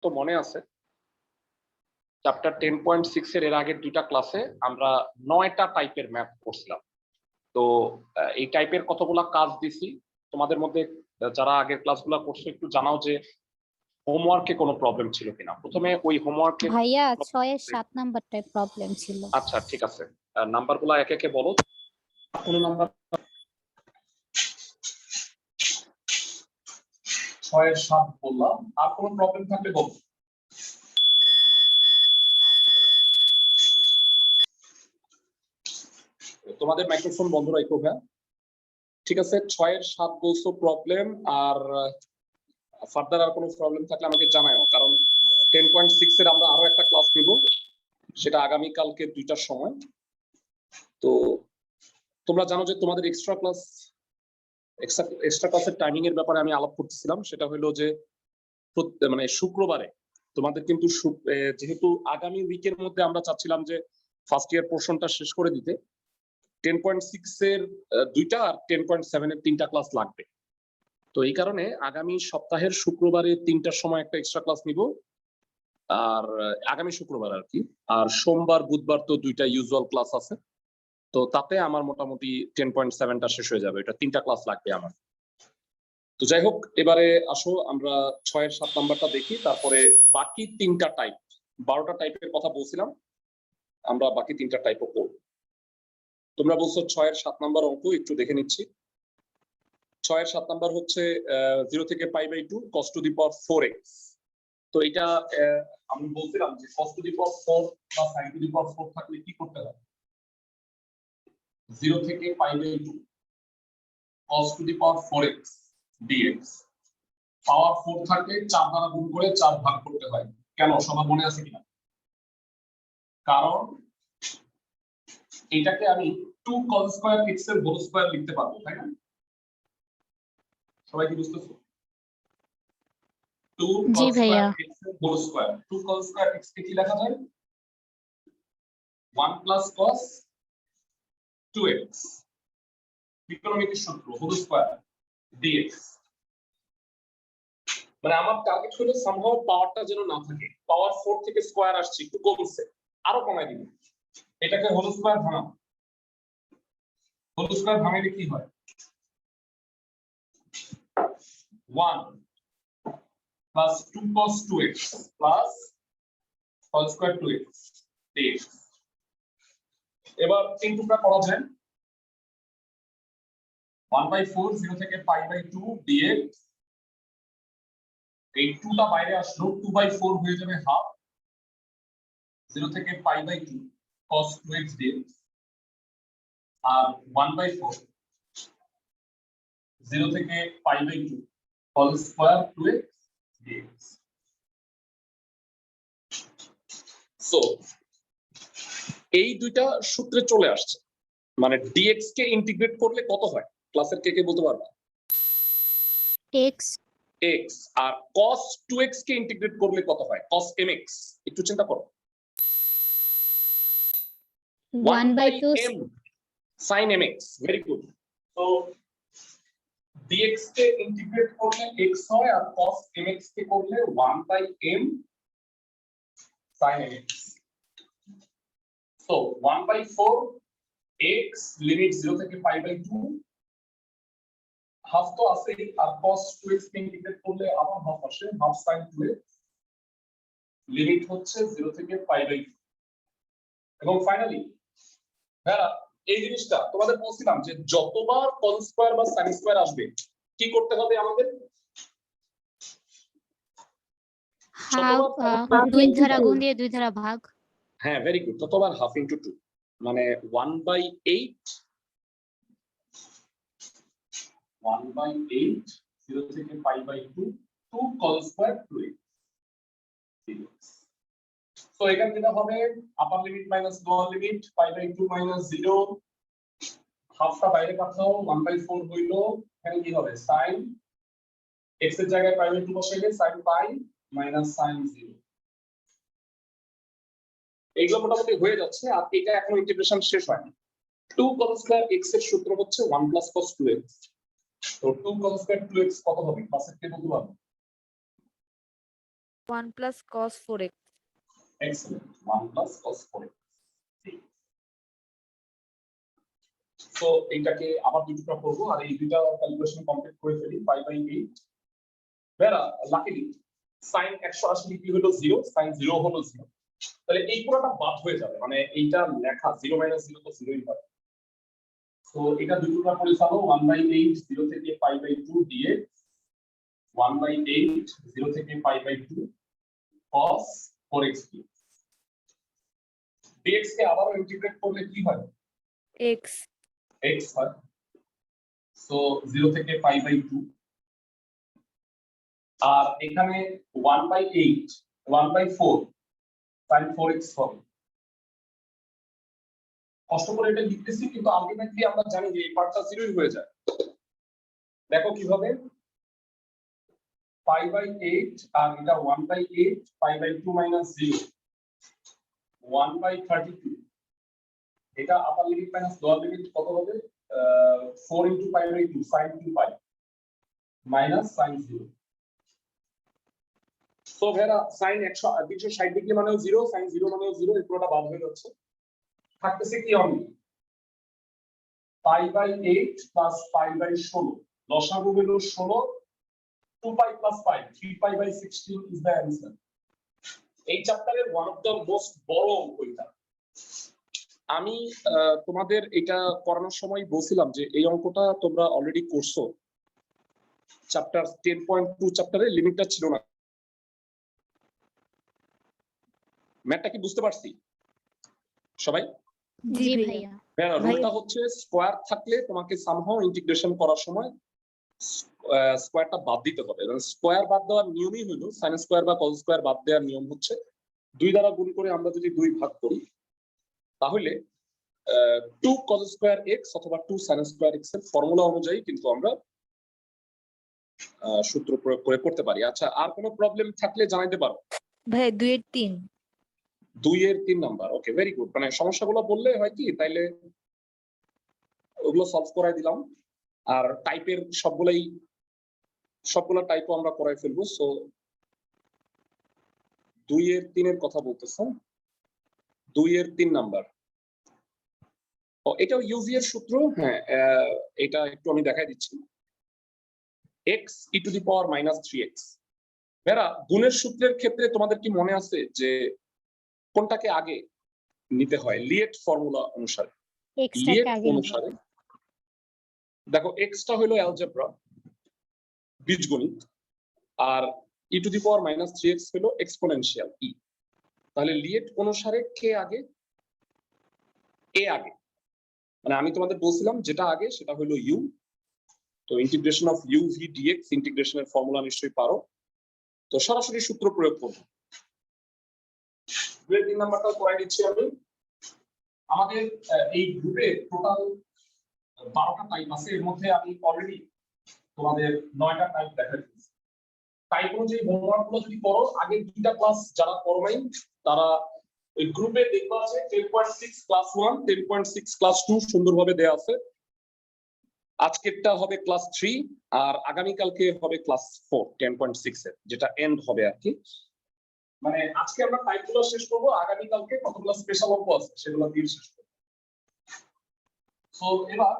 তো মনে আছে চ্যাপ্টার 10.6 এর আগের দুইটা ক্লাসে আমরা 9টা টাইপের ম্যাথ করছিলাম। তো এই টাইপের কতগুলা কাজ দিছি, তোমাদের মধ্যে যারা আগের ক্লাসগুলো করছে একটু জানাও যে হোমওয়ার্কে কোনো প্রবলেম ছিল কিনা। প্রথমে ওই হোমওয়ার্কে ভাইয়া 6 এর 7 নাম্বারটায় প্রবলেম ছিল। আচ্ছা ঠিক আছে, নাম্বারগুলো একে একে বলো। কোন নাম্বার? 6 এর 7 বললাম। আর কোনো প্রবলেম থাকলে বলো। তোমাদের মাইক্রোফোন বন্ধ রাখো। হ্যাঁ ঠিক আছে, 6 এর 7 বলছো প্রবলেম। আর ফার্দার আর কোনো প্রবলেম থাকলে আমাকে জানাও, কারণ 10.6 এর আমরা আরো একটা ক্লাস নিব, সেটা আগামী কালকে 2টার সময়। তো তোমরা জানো যে তোমাদের এক্সট্রা ক্লাসের টাইমিং এর ব্যাপারে আমি আলাপ করতেছিলাম। সেটা হলো যে মানে শুক্রবারে তোমাদের কিন্তু যেহেতু আগামী উইকের মধ্যে আমরা চাচ্ছিলাম যে ফার্স্ট ইয়ার পোর্শনটা শেষ করে দিতে, 10.6 এর 2টা আর 10.7 এর 3টা ক্লাস লাগবে। তো এই কারণে আগামী সপ্তাহের শুক্রবারে 3টার সময় একটা এক্সট্রা ক্লাস নিব, আর আগামী শুক্রবার আর কি। আর সোমবার বুধবার তো 2টা ইউজুয়াল ক্লাস আছে। তো তাতে আমার মোটামুটি 10.7টা শেষ হয়ে যাবে। এটা 3টা ক্লাস লাগবে আমার। তো যাই হোক, এবারে আসো আমরা 6 এর 7 নাম্বারটা দেখি, তারপরে বাকি 3টা টাইপ, 12টা টাইপের কথা বলছিলাম, আমরা বাকি 3টা টাইপও করব। তোমরা বলছো 6 এর 7 নাম্বার অঙ্ক, একটু দেখে নিচ্ছি। 6 এর 7 নাম্বার হচ্ছে 0 থেকে π/2 cos to the power 4x। তো এটা আমি বলছিলাম যে cos to the power 4 বা sin to the power 4 থাকলে কি করতে হয়। 0 থেকে π/2 cos to the power 4x dx, পাওয়ার 4 থাকলে 4 দ্বারা গুণ করে 4 ভাগ করতে হয়। কেন, সবার মনে আছে কিনা? কারণ এটাকে আমি 2 cos স্কয়ার x এর হোল স্কয়ার লিখতে পারবো, তাই না? সবাই কি বুঝতেছো? 2 cos স্কয়ার x এর whole square, 2 cos square x কে কি লেখা যায়? 1 plus cos 2x ত্রিকোণমিতির সূত্র হোল স্কয়ার dx। মানে আমার টার্গেট হলো সম্ভব পাওয়ারটা যেন না থাকে, পাওয়ার 4 থেকে স্কয়ার আসছে, একটু কমছে, আরো কমাই দিব। এটাকে হোল স্কয়ার ভাঙাবো। হোল স্কয়ার ভাঙালে কি হয়? 1 plus 2 cos 2x plus cos square 2x dx। এবার তিন টুকরা করা যায়। 1/4 0 থেকে π/2 dx। এই 2টা বাইরে আসলো, 2/4 হয়ে যাবে হাফ। 0 থেকে π/2 cos 2x dx আর 1/4 0 থেকে π/2 cos square 2x dx। So এই দুইটা সূত্রে চলে আসছে, মানে dx কে ইন্টিগ্রেট করলে কত হয় ক্লাসের কে কে বলতে পারবা? x আর cos 2x কে ইন্টিগ্রেট করলে কত হয়? cos mx। একটু চিন্তা করো। 1/2 m sin mx। Very good. So dx কে ইন্টিগ্রেট করলে x হয়, আর cos mx কে করলে 1/m sin mx। So 1/4 x limit 0 থেকে π/2 হাফ তো আছে, আর cos 2x কে ইন্টিগ্রেট করলে আবার হাফ আসে, হাফ sin 2x লিমিট হচ্ছে 0 থেকে π/2। এবং ফাইনালি ভাইরা এই জিনিসটা তোমাদের বলছিলাম যে যতবার cos স্কয়ার বা sin স্কয়ার আসবে কি করতে হবে আমাদের? হাফ 2 দ্বারা গুণ দিয়ে 2 দ্বারা ভাগ। হ্যাঁ ভেরি গুড, ততবার হাফ ইনটু 2 মানে 1/8 0 থেকে π/2 2 cos স্কয়ার 2x। তো এখান থেকে হবে upper limit minus lower limit π/2 minus 0, হাফটা বাইরে পাঠাও, 1/4 হইলো। এখানে কি হবে? sin x এর জায়গায় π/2 বসাইলে sin π মাইনাস sin 0। এইগুলো মোটামুটি হয়ে যাচ্ছে, আর এটা এখনো ইন্টিগ্রেশন শেষ হয়নি। 2 cos স্কয়ার x এর সূত্র হচ্ছে 1 plus cos 2x। তো 2 cos স্কয়ার 2x কত হবে? ক্লাসে কে বলতে পারবে? 1 plus cos 4x. Excellent. 1 plus cos 4x. So এইটাকে আবার দুটো করব আর এই দুটো ক্যালকুলেশন কমপ্লিট করে ফেলি 5/8 বেরা লাকিলি sin 180 ডিগ্রি হলো 0 sin 0 হলো 0 তাহলে এই পুরোটা বাদ হয়ে যাবে মানে এইটা লেখা 0 - 0 তো 0ই হয় সো এটা দুটো করে ফেলো 1/8 0 থেকে π/2 dx 1/8 0 থেকে π/2 cos 4x dx কে আবার ইন্টিগ্রেট করলে কি হয় X. x হয় সো 0 থেকে π/2 আর এখানে 1/8 1/4 sin 4x হবে কষ্ট করে এটা লিখতেছি কিন্তু আলটিমেটলি আমরা জানি যে এই পার্টটা 0ই হয়ে যায় দেখো কিভাবে π/8 আর এটা 1/8 π/2 - 0 1/32 এটা upper limit minus lower limit কত হবে 4 * π/2 sin 2π মাইনাস sin 0 সো ভেরা sin 260 ডিগ্রি মানেও 0 sin 0 মানেও 0 এই পুরোটা বাদ হয়ে যাচ্ছে থাকতেছে কি অনলি π/8 প্লাস π/16 লসাগু হলো 16 2π plus 5 3π/16 is the answer এই চ্যাপ্টারের ওয়ান অফ দ্য মোস্ট বড় অঙ্ক এটা আমি তোমাদের এটা করানোর সময় বলছিলাম যে এই অঙ্কটা তোমরা অলরেডি করছো চ্যাপ্টার 10.2 চ্যাপ্টারে লিমিটটা ছিল না ম্যাথটা কি বুঝতে পারছি সবাই জি ভাইয়া রুলটা হচ্ছে স্কয়ার থাকলে তোমাকে সামহাউ ইন্টিগ্রেশন করার সময় স্কয়ারটা বাদ দিতে হবে স্কয়ার বাদ দেওয়ার নিয়মই হলো sin স্কয়ার বা cos স্কয়ার বাদ দেওয়ার নিয়ম হচ্ছে 2 দ্বারা গুণ করে আমরা যদি 2 ভাগ করি তাহলে 2 cos স্কয়ার x অথবা 2 sin স্কয়ার x এর ফর্মুলা অনুযায়ী কিন্তু আমরা সূত্র প্রয়োগ করে করতে পারি আচ্ছা আর কোনো প্রবলেম থাকলে জানাইতে পারো ভাই 2 এর 3 2 এর 3 নাম্বার ওকে ভেরি গুড মানে সমস্যাগুলো বললে হয় কি তাইলে ওগুলো সলভ করাই দিলাম আর টাইপের সবগুলা টাইপও আমরা করাই ফেলবো সো 2 এর 3 এর কথা বলতেছেন 2 এর 3 নাম্বার ও এটাও ইউভি এর সূত্র হ্যাঁ এটা একটু আমি দেখাই দিচ্ছি x e to the power minus 3x Bera গুণের সূত্রের ক্ষেত্রে তোমাদের কি মনে আছে যে কোনটাকে আগে নিতে হয় লিয়েট ফর্মুলা অনুসারে লিয়েট অনুসারে দেখো x টা হলো অ্যালজেব্রা বীজগণিত আর e to the power minus 3x হলো এক্সপোনেনশিয়াল e তাহলে লিয়েট অনুসারে কে আগে a আগে মানে আমি তোমাদের বলছিলাম যেটা আগে সেটা হলো u তো integration of u v dx ইন্টিগ্রেশনের ফর্মুলা নিশ্চয়ই পারো তো সরাসরি সূত্র প্রয়োগ করব দুই তিন নাম্বারটাও পড়াই দিচ্ছি আমি আমাদের এই গ্রুপে টোটাল 12টা টাইপ আছে এর মধ্যে আমি অলরেডি তোমাদের 9টা টাইপ দেখাই দিয়েছি টাইপ অনুযায়ী হোমওয়ার্কগুলো যদি করো আগে দুইটা ক্লাস যারা করো নাই তারা এই গ্রুপে দেখবা আছে 10.6 ক্লাস 1 10.6 ক্লাস 2 সুন্দরভাবে দেয়া আছে আজকেরটা হবে ক্লাস 3 আর আগামী কালকে হবে ক্লাস 4 10.6 এর যেটা এন্ড হবে আর কি মানে আজকে আমরা টাইপগুলো শেষ করব আগামী কালকে কতগুলো স্পেশাল অঙ্ক আছে সেগুলো দিয়ে শেষ করব সো এবার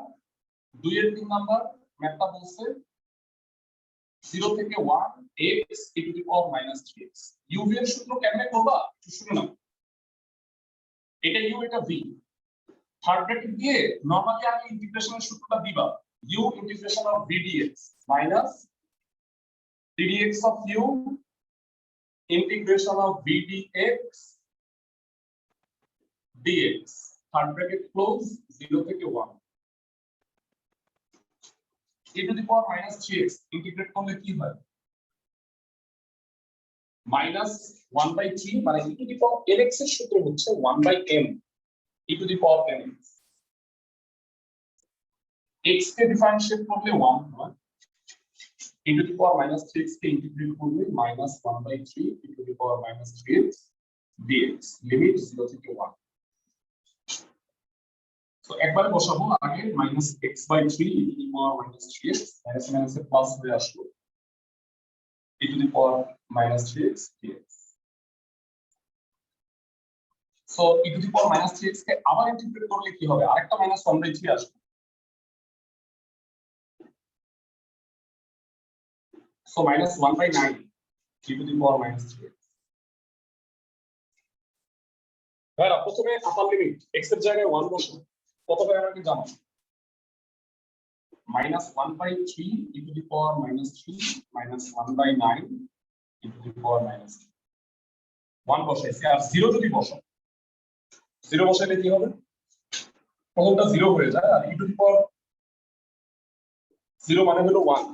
2 এর 3 নাম্বার ম্যাথটা বলছে 0 থেকে 1 x e to the power minus 3x u v এর সূত্র কেমনে করবা একটু শুনে নাও এটা u এটা v থার্ড ব্র্যাকেট দিয়ে নরমালি আগে ইন্টিগ্রেশনের সূত্রটা দিবা u integration of v dx minus dx of u integration of v dx dx third bracket close 0 থেকে 1 e to the power minus 3x integrate করলে কি হয় minus 1/3 মানে e to the power nx এর সূত্র হচ্ছে 1/m e to the power nx x K differentiate করলে 1 হয় e to the power minus 3x K integrate করলে minus 1/3 e to the power minus 3x dx limit 0 থেকে 1 তো একবার বসাবো আগে minus x/3 e to the power minus 3x minus minus এর plus হয়ে আসলো e to the power minus 3x dx. So e to the power minus 3x কে আবার integrate করলে কি হবে? আরেকটা minus 1/3 আসবে। So minus 1/9 e to the power minus 3x. ভাইরা প্রথমে আপার লিমিট x এর জায়গায় 1 বসান। কত হয় আমাকে জানাও। minus 1/3 e to the power minus 3 minus 1/9 e to the power minus 2. 1 বসাইছি আর 0 যদি বসাও 0 বসাইলে কি হবে? প্রথমটা 0 হয়ে যায় আর e to the power 0 মানে হলো 1,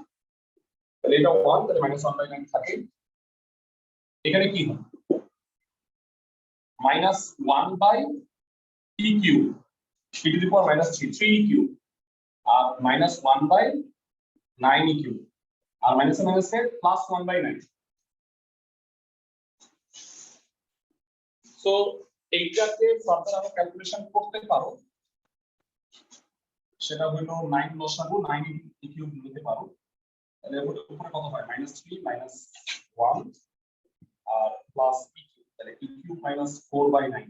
তাহলে এটা 1, তাহলে minus 1/9 থাকে। এখানে কি হবে? minus 1/e cube e to the power minus 3 cube R minus 1/9 cube R minus A plus 1/9। So এইটাকে ফার্দার আমরা ক্যালকুলেশন করতে পারো, সেটা হলো 9 লসাগু 9 e cube নিতে পারো, তাহলে উপরে কত হয়? -3 -1 আর প্লাস e cube, তাহলে e cube -4/9।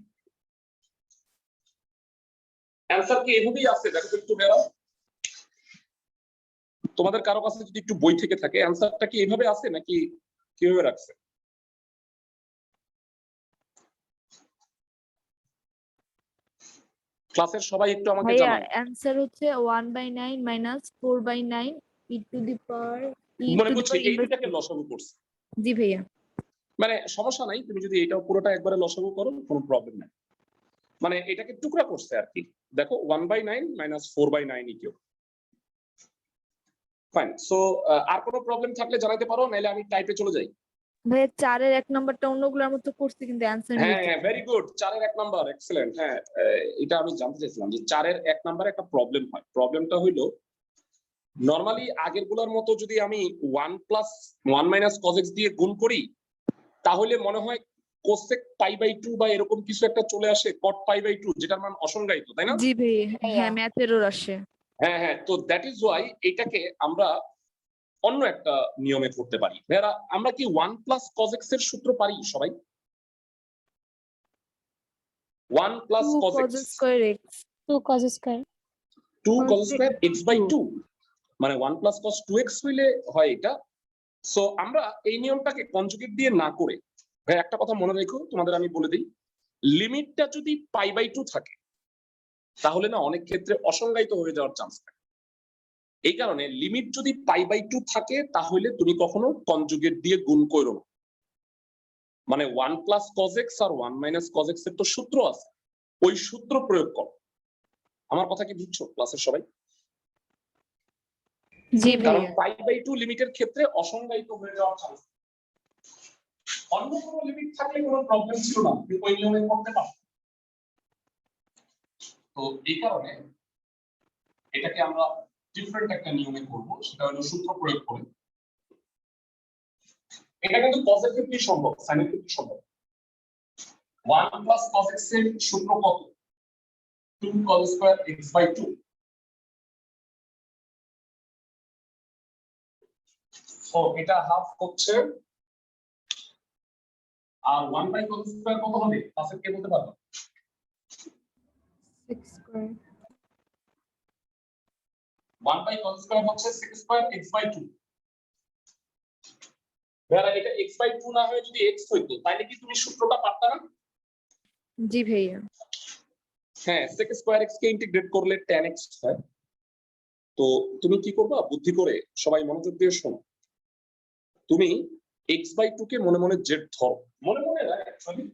অ্যানসার কি এভাবেই আছে? দেখো একটু বেরা, তোমাদের কারো কাছে যদি একটু বই থেকে থাকে অ্যানসারটা কি এভাবে আছে নাকি কিভাবে রাখছে? ক্লাসের সবাই একটু আমাকে ভাইয়া জানাও। অ্যান্সার হচ্ছে 1/9 minus 4/9 e to the power মনে করছি এই দুটাকে লসাগু করছে। জি ভাইয়া। মানে সমস্যা নাই, তুমি যদি এটা পুরোটা একবারে লসাগু করো কোনো প্রবলেম নাই, মানে এটাকে টুকরা করছে আর কি। দেখো 1/9 -4/9 ইকিউ। ফাইন। সো আর কোনো প্রবলেম থাকলে জানাতে পারো, নাইলে আমি টাইপে চলে যাই। ভাইয়া 4 এর 1 নাম্বারটা অন্যগুলোর মতো করছি কিন্তু অ্যান্সার হ্যাঁ মিলছে। ভেরি গুড, 4 এর 1 নাম্বার এক্সেলেন্ট। হ্যাঁ এটা আমি জানতে চাইছিলাম যে 4 এর 1 নাম্বারে একটা প্রবলেম হয়। প্রবলেমটা হইলো নরমালি আগের গুলোর মতো যদি আমি 1 + 1 - cos x দিয়ে গুণ করি তাহলে মনে হয় cosec π/2 বা এরকম কিছু একটা চলে আসে cot π/2, যেটার মান অসংজ্ঞায়িত, তাই না? জি ভাইয়া, হ্যাঁ ম্যাথ এরর আসে। হ্যাঁ তো দ্যাট ইজ ওয়াই এটাকে আমরা অন্য একটা নিয়মে করতে পারি। ভাইরা আমরা কি 1 + cos x এর সূত্র পারি সবাই? 1 + cos x 2 cos square 2 cos square x/2 মানে 1 + cos 2x হইলে হয় এটা। সো আমরা এই নিয়মটাকে কনজুগেট দিয়ে না করে, ভাই একটা কথা মনে রেখো, তোমাদের আমি বলে দিই, লিমিটটা যদি π/2 থাকে তাহলে না অনেক ক্ষেত্রে অসংজ্ঞায়িত হয়ে যাওয়ার চান্স থাকে। এই কারণে লিমিট যদি π/2 থাকে তাহলে তুমি কখনো কনজুগেট দিয়ে গুণ করো না। মানে 1 + cos x আর 1 - cos x এর তো সূত্র আছে, ওই সূত্র প্রয়োগ করো। আমার কথা কি বুঝছো ক্লাসের সবাই? জি কারণ ভাইয়া। π/2 লিমিটের ক্ষেত্রে অসংজ্ঞায়িত হয়ে যাওয়ার চান্স। অন্য কোনো লিমিট থাকলে কোনো প্রবলেম ছিল না, তুমি ওই নিয়মে করতে পারো। তো এই কারণে এটাকে আমরা ডিফারেন্ট একটা নিয়মে করব, সেটা হলো সূত্র প্রয়োগ করে। এটা কিন্তু পজিটিভলি সম্ভব, সাইন্টিফিকলি সম্ভব। 1 + cos x এর সূত্র কত? 2 cos square x/2। সো এটা হাফ হচ্ছে, আর 1/cos square কত হবে? পাশের কে বলতে পারবে? 6 স্কয়ার 1/cos square হচ্ছে 6 square x/2। ভাইয়া এটা x/2 না হয়ে যদি x হইতো তাহলে কি তুমি সূত্রটা পারতা না? জি ভাইয়া। হ্যাঁ, sec square x কে ইন্টিগ্রেট করলে tan x হয়। তো তুমি কি করবা বুদ্ধি করে, সবাই মনোযোগ দিয়ে শোনো, তুমি x/2 কে মনে মনে z ধরো, মনে মনে না অ্যাকচুয়ালি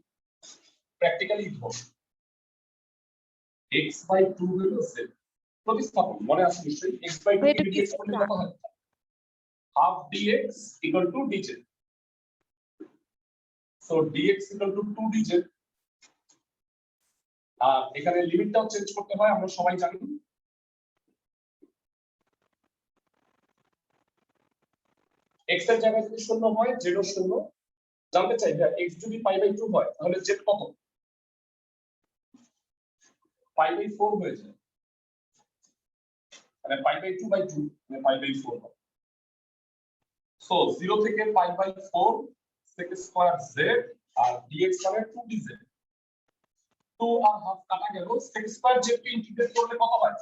প্র্যাকটিক্যালি ধরো। x/2 হলো z, প্রতিস্থাপন মনে আছে নিশ্চয়ই। x/2 কে এটা কি ইন্টিগ্রেট করলে কত হয়? half dx equal to dz। So dx equal to 2 dz। আর এখানে লিমিটটাও চেঞ্জ করতে হয়, আমরা সবাই জানি। x এর জায়গায় যদি 0 হয় z ও 0। জানতে চাই যে x যদি π/2 হয় তাহলে z কত? π/4 হয়ে যায়, মানে π/2/2 মানে π/4 হয়। সো 0 থেকে pi by 4 sec square z আর dx মানে 2dz 2 আর হাফ কাটা গেল sec স্কয়ার z কে ইন্টিগ্রেট করলে কত হয়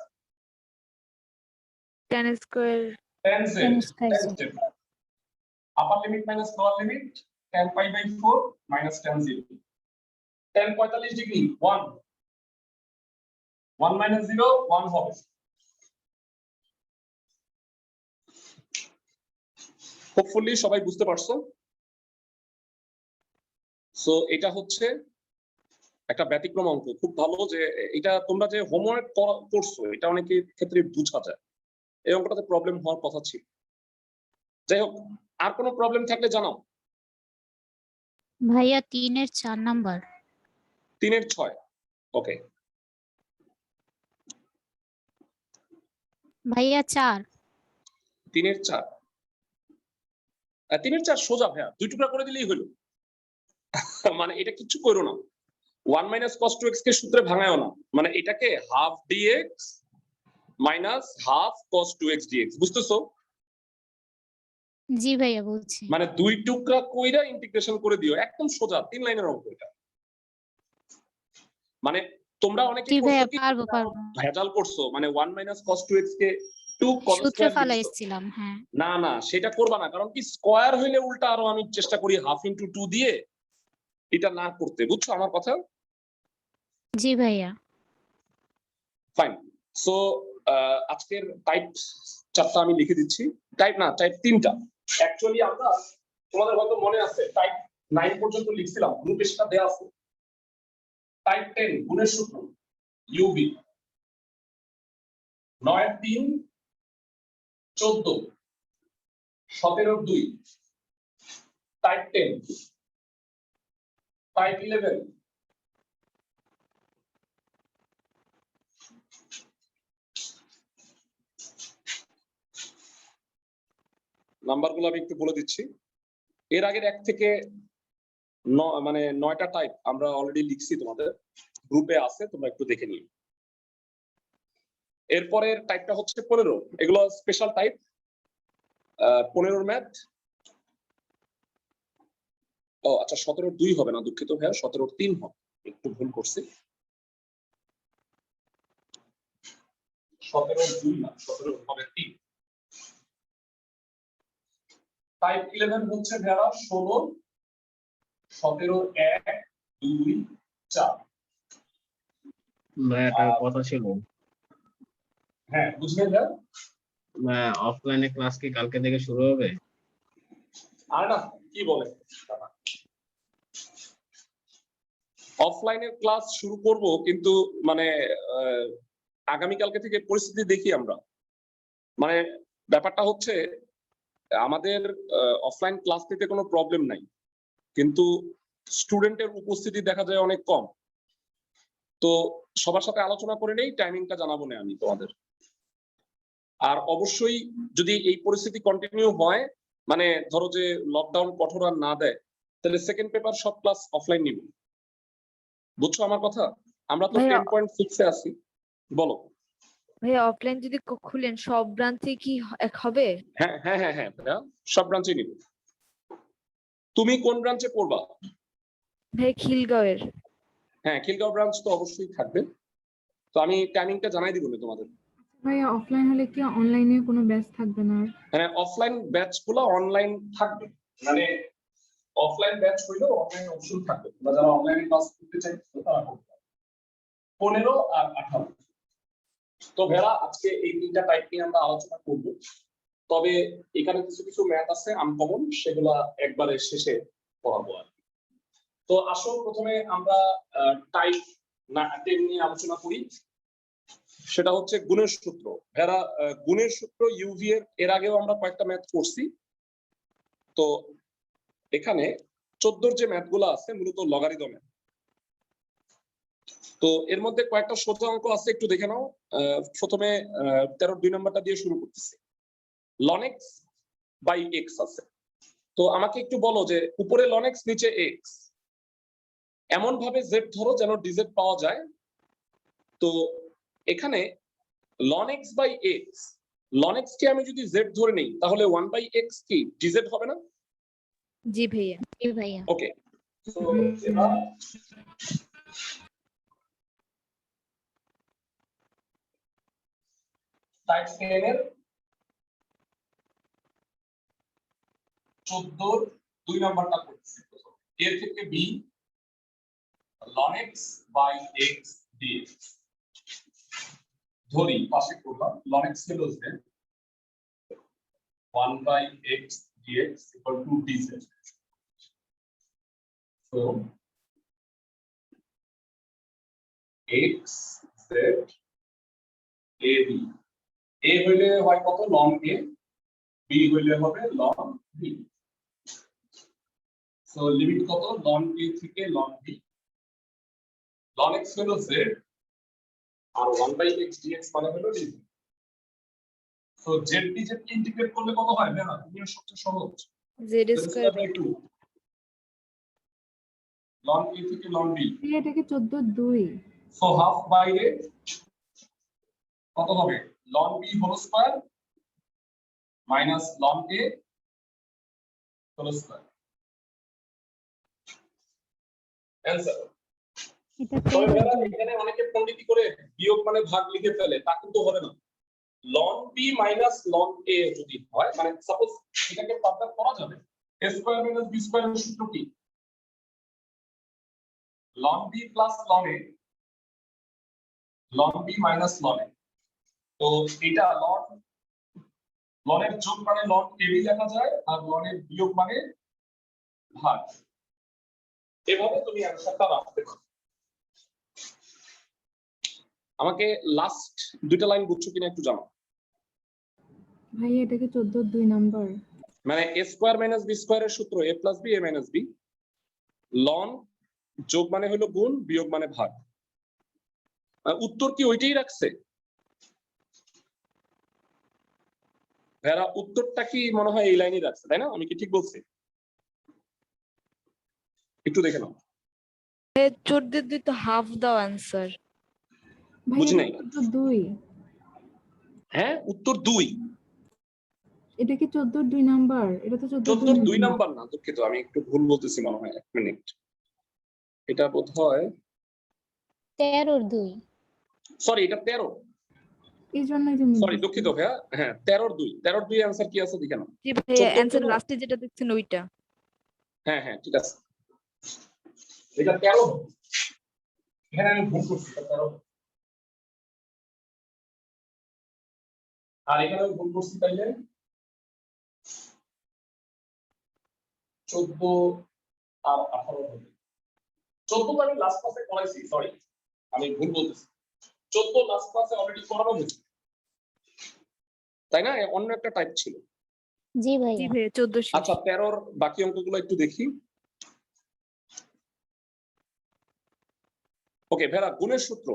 tan square 10z Tan square z. 10z upper limit minus lower limit tan pi by 4 minus tan 0 tan 45 degree 1 1 minus 0 1 হবে হোপফুলি সবাই বুঝতে পারছো সো এটা হচ্ছে একটা ব্যতিক্রম অঙ্ক খুব ভালো যে এটা তোমরা যে হোমওয়ার্ক করছো এটা অনেকের ক্ষেত্রে বোঝা যায় এই অঙ্কটাতে প্রবলেম হওয়ার কথা ছিল যাই হোক আর কোনো প্রবলেম থাকলে জানাও ভাইয়া 3 এর 4 নাম্বার 3 এর 6 ওকে ভাইয়া 4 3 এর 4 3 এর 4 সোজা ভাইয়া দুই টুকরা করে দিলেই হলো মানে এটা কিছু করো না 1 মাইনাস cos 2x কে সূত্রে ভাঙায়ও না মানে এটাকে half dx minus half cos 2x dx বুঝতেছো জি ভাইয়া বলছি মানে দুই টুকরা কইরা ইন্টিগ্রেশন করে দিও একদম সোজা 3 লাইনের অঙ্ক এটা মানে তোমরা অনেকে জি ভাইয়া করছো কি পারবো ভেজাল করছো মানে 1 মাইনাস cos 2x কে 2 cos সূত্রে স্কয়ার ফালাইছিলাম হ্যাঁ না না সেটা করবা না কারণ কি স্কয়ার হইলে উল্টা আরো আমি চেষ্টা করি হাফ ইনটু 2 দিয়ে এটা না করতে বুঝছো আমার কথা জি ভাইয়া ফাইন সো আজকের টাইপ 4টা আমি লিখে দিচ্ছি টাইপ না টাইপ 3টা অ্যাকচুয়ালি আমরা তোমাদের হয়তো মনে আছে টাইপ 9 পর্যন্ত লিখছিলাম গ্রুপে সেটা দেয়া আছে টাইপ 10 গুণের সূত্র ইউবি 9 এর 3 14 17 এর 2 টাইপ 10 টাইপ 11 নাম্বারগুলো আমি একটু বলে দিচ্ছি এর আগের এক থেকে মানে 9টা টাইপ আমরা অলরেডি লিখছি তোমাদের গ্রুপে আছে তোমরা একটু দেখে নিও এরপরের টাইপটা হচ্ছে 15 এগুলো স্পেশাল টাইপ 15 ম্যাথ ও আচ্ছা 17 2 হবে না দুঃখিত ভাইয়া 17 3 হবে একটু ভুল করছি 17 2 না 17 হবে 3 টাইপ 11 হচ্ছে ভাইয়া 16 17 1 2 4 একটা কথা ছিল হ্যাঁ বুঝলেন না অফলাইনে ক্লাস কি কালকে থেকে শুরু হবে আর না কি বলে অফলাইনের ক্লাস শুরু করব কিন্তু মানে আগামী কালকে থেকে পরিস্থিতি দেখি আমরা মানে ব্যাপারটা হচ্ছে আমাদের অফলাইন ক্লাস নিতে কোনো প্রবলেম নাই কিন্তু স্টুডেন্টের উপস্থিতি দেখা যায় অনেক কম তো সবার সাথে আলোচনা করে নেই টাইমিংটা জানাবো না আমি তোমাদের আর অবশ্যই যদি এই পরিস্থিতি কন্টিনিউ হয় মানে ধরো যে লকডাউন কঠোর আর না দেয় তাহলে সেকেন্ড পেপার সব ক্লাস অফলাইন নিব বুঝছো আমার কথা আমরা তো 10.6 এ আছি বলো ভাইয়া অফলাইন যদি খুলেন সব ব্রাঞ্চে কি এক হবে হ্যাঁ হ্যাঁ হ্যাঁ হ্যাঁ ভাইয়া সব ব্রাঞ্চে নিব তুমি কোন ব্রাঞ্চে পড়বা ভাই খিলগাঁওয়ের হ্যাঁ খিলগাঁও ব্রাঞ্চ তো অবশ্যই থাকবে তো আমি টাইমিংটা জানাই দিব না তোমাদের ভাইয়া অফলাইন হলে কি অনলাইনে কোনো ব্যাচ থাকবে না আর? হ্যাঁ অফলাইন ব্যাচগুলো অনলাইন থাকবে মানে অফলাইন ব্যাচ হইলেও অনলাইন অপশন থাকবে তোমরা যারা অনলাইনে ক্লাস করতে চাইছো তারা করতে পারো 15 আর 18 তো ভেড়া আজকে এই তিনটা টাইপ নিয়ে আমরা আলোচনা করব তবে এখানে কিছু কিছু ম্যাথ আছে আনকমন সেগুলা একবারে শেষে পড়াবো আর তো আসো প্রথমে আমরা টাইপ 10 নিয়ে আলোচনা করি সেটা হচ্ছে গুণের সূত্র ভেড়া গুণের সূত্র ইউভি এর আগেও আমরা কয়েকটা ম্যাথ করছি তো এখানে 14 যে ম্যাথগুলো আছে মূলত লগারিদম ম্যাথ তো এর মধ্যে কয়েকটা সোজা অঙ্ক আছে একটু দেখে নাও প্রথমে 13 2 নাম্বারটা দিয়ে শুরু করতেছি ln x বাই x আছে তো আমাকে একটু বলো যে উপরে ln x নিচে x এমন ভাবে z ধরো যেন dz পাওয়া যায় তো এখানে ln x বাই x লন এক্স কে আমি যদি জেড ধরে নেই তাহলে 1/x কি ডিজেড হবে না? জি ভাইয়া। জি ভাইয়া। ওকে, সো এবার টাইপ 10 এর 14 2 নাম্বারটা করতেছি। এর থেকে B ln x by x dx ধরি পাশে করলাম ln x হলো যে 1/x dx equal to dz, so x z a b, a হইলে হয় কত ln a, b হইলে হবে ln b, so লিমিট কত ln a থেকে ln b, ln x হলো z আর 1/x dx মানে হলো dz, so z dz integrate করলে কত হয় না? নিয়ম সবচেয়ে সহজ, Z square by 2 ln a থেকে ln b, এটাকে 14/2 so হাফ বাইরে কত হবে ln b whole square minus ln a whole square, answer. এটা তবে 13 যারা এখানে অনেকে পণ্ডিতি করে বিয়োগ মানে ভাগ লিখে ফেলে তা কিন্তু হবে না। ln b minus ln a যদি হয় মানে সাপোজ এটাকে ফার্দার করা যাবে a square minus b square এর সূত্র কি ln b plus ln a ln b minus ln a, তো এটা ln এর যোগ মানে ln a b লেখা যায় আর ln এর বিয়োগ মানে ভাগ, এভাবে তুমি অ্যানসারটা রাখতে পারো। আমাকে লাস্ট দুইটা লাইন বুঝছো কিনা একটু জানো। ভাই এটাকে 14/2 নাম্বার। মানে a স্কয়ার মাইনাস b স্কয়ারের সূত্র a plus b a minus b, ln যোগ মানে হলো গুণ, বিয়োগ মানে ভাগ, উত্তর কি ওইটাই রাখছে? ভেড়া উত্তরটা কি মনে হয় এই লাইনই রাখছে, তাই না? আমি কি ঠিক বলছি? একটু দেখে নাও। 14/2 তো হাফ দাও অ্যানসার। ভাই বুঝি এটা নাই। 14/2 হ্যাঁ উত্তর 2, এটা কি 14/2 নাম্বার? এটা তো 14/2 নাম্বার না, দুঃখিত আমি একটু ভুল বলতেছি মনে হয়, এক মিনিট, এটা বোধহয় 13/2। সরি এটা 13, এই জন্যই তো সরি দুঃখিত ভাইয়া, হ্যাঁ 13/2, 13/2 অ্যানসার কি আছে দেখে নাও। জি ভাইয়া 14 অ্যানসার তো না? লাস্টে যেটা দেখছেন ওইটা। হ্যাঁ হ্যাঁ ঠিক আছে, এটা 13, এখানে আমি ভুল করছি, এটা 13, আর এখানে আমি ভুল করছি তাইলে 14 আর 18 হবে। 14 আমি লাস্ট ক্লাসে করাইছি, সরি আমি ভুল বলতেছি, 14 লাস্ট ক্লাসে অলরেডি করানো হয়েছে, তাই না? অন্য একটা টাইপ ছিল। জি জি ভাইয়া। ভাইয়া 14 শেষ। আচ্ছা 13 বাকি অঙ্কগুলো একটু দেখি। ওকে ভেরা গুণের সূত্র,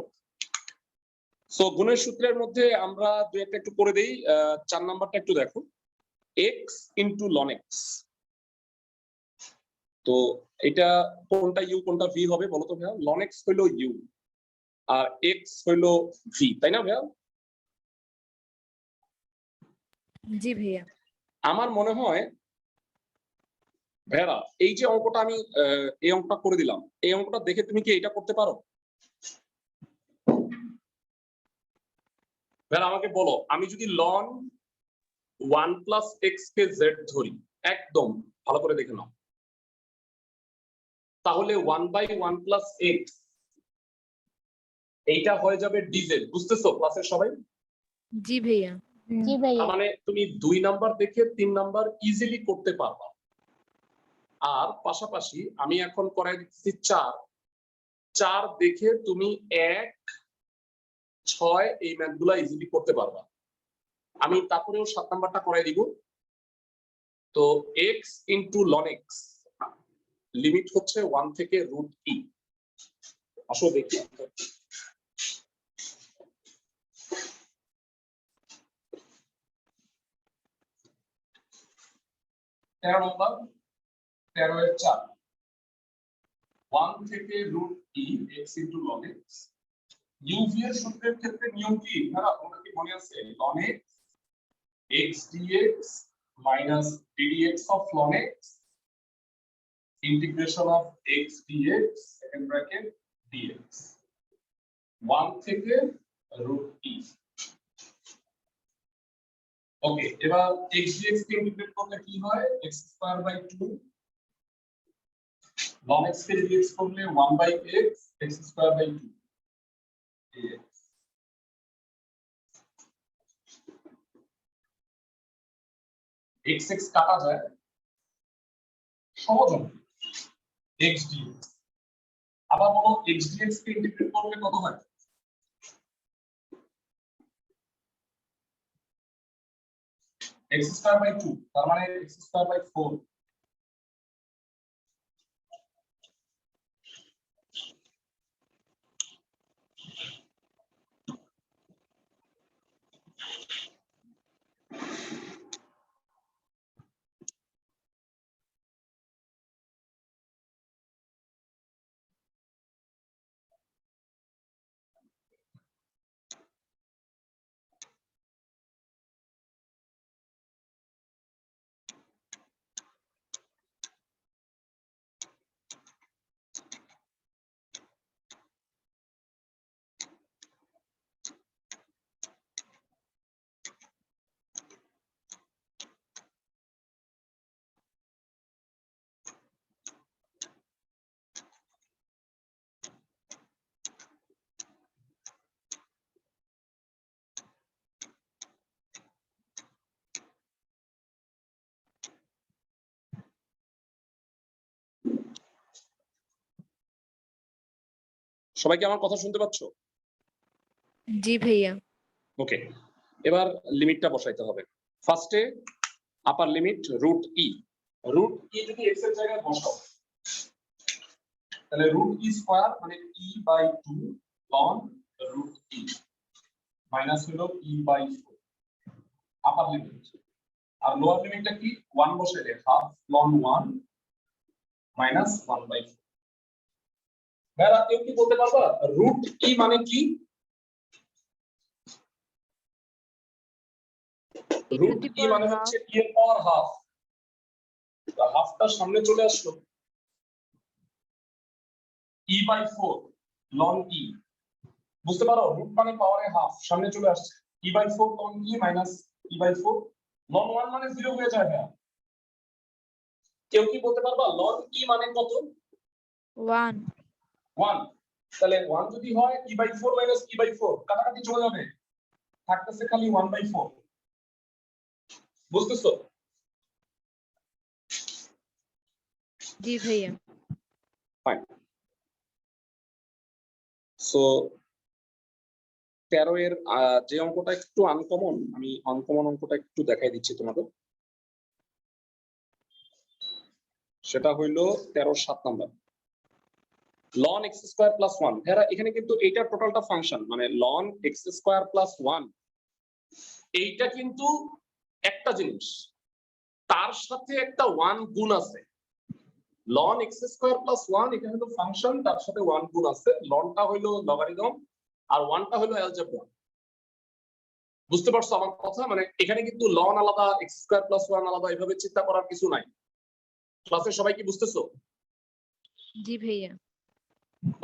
সো গুণের সূত্রের মধ্যে আমরা দুই একটা একটু করে দেই। 4 নাম্বারটা একটু দেখো, x ইনটু ln x, তো এটা কোনটা ইউ কোনটা ভি হবে বলো তো ভাইয়া? ln x হইলো ইউ আর x হইলো ভি, তাই না ভাইয়া? জি ভাইয়া। আমার মনে হয় ভাইয়া এই যে অঙ্কটা আমি এই অঙ্কটা করে দিলাম, এই অঙ্কটা দেখে তুমি কি এটা করতে পারো? ভাইয়া আমাকে বলো, আমি যদি ln 1 প্লাস এক্স কে জেড ধরি, একদম ভালো করে দেখে নাও, তাহলে 1/1 প্লাস এক্স এইটা হয়ে যাবে ডিজেড, বুঝতেছো ক্লাসের সবাই? জি ভাইয়া। জি ভাইয়া। তার মানে তুমি 2 নাম্বার দেখে 3 নাম্বার ইজিলি করতে পারবা, আর পাশাপাশি আমি এখন করাই দিচ্ছি 4 দেখে তুমি 1 6 এই ম্যাথগুলা ইজিলি করতে পারবা। আমি তারপরেও 7 নাম্বারটা করাই দিব। তো x into ln x limit হচ্ছে 1 থেকে √e, আসো দেখি। 13 নম্বর 13 এর 4, 1 থেকে √e x into ln x, uv এর সূত্রের ক্ষেত্রে নিয়ম কি? আপনারা তোমরা কি মনে আছে? ln x x dx minus ddx of ln x integration of x dx second bracket dx 1 থেকে √e ওকে এবার x dx কে ইন্টিগ্রেট করলে কি হয় x²/2 ln x কে dx করলে 1/x x²/2 dx x কাটা যায় সহজ হবে x dx আবার বলো x dx কে ইন্টিগ্রেট করলে কত হয় x²/2 তার মানে x²/4 সবাই কি আমার কথা শুনতে পাচ্ছো জি ভাইয়া ওকে এবার লিমিটটা বসাইতে হবে ফার্স্টে আপার লিমিট √e যদি x এর জায়গায় বসাও তাহলে √e স্কয়ার মানে e/2 ln √e মাইনাস হলো e/4 আপার লিমিট আর লোয়ার লিমিটটা কি 1 বসাইলে হাফ ln 1 মাইনাস 1/4 ভাইরা কেউ কি বলতে পারবা √e মানে কি √e মানে হচ্ছে e এর পাওয়ার হাফ হাফটা সামনে চলে আসলো e/4 ln e বুঝতে পারো রুট মানে পাওয়ারে হাফ সামনে চলে আসছে e/4 ln e minus e/4 ln 1 মানে 0 হয়ে যায় ভাইয়া কেউ কি বলতে পারবা ln e মানে কত 1 1 তাহলে 1 যদি হয় e/4 মাইনাস e/4 কাটাকাটি চলে যাবে থাকতেছে খালি 1/4 বুঝতেছো জি ভাইয়া ফাইন সো 13 এর যে অঙ্কটা একটু আনকমন আমি আনকমন অঙ্কটা একটু দেখাই দিচ্ছি তোমাদের সেটা হইলো 13 7 নাম্বার ln x² + 1 এরা এখানে কিন্তু এইটা টোটালটা ফাংশন মানে ln x² + 1 এইটা কিন্তু একটা জিনিস তার সাথে একটা 1 গুণ আছে ln x² + 1 এটা হলো ফাংশন তার সাথে 1 গুণ আছে lnটা হলো লগারিদম আর 1টা হলো অ্যালজেব্রা বুঝতে পারছো আমার কথা মানে এখানে কিন্তু ln আলাদা x² + 1 আলাদা এভাবে চিন্তা করার কিছু নাই ক্লাসে সবাই কি বুঝতেছো জি ভাইয়া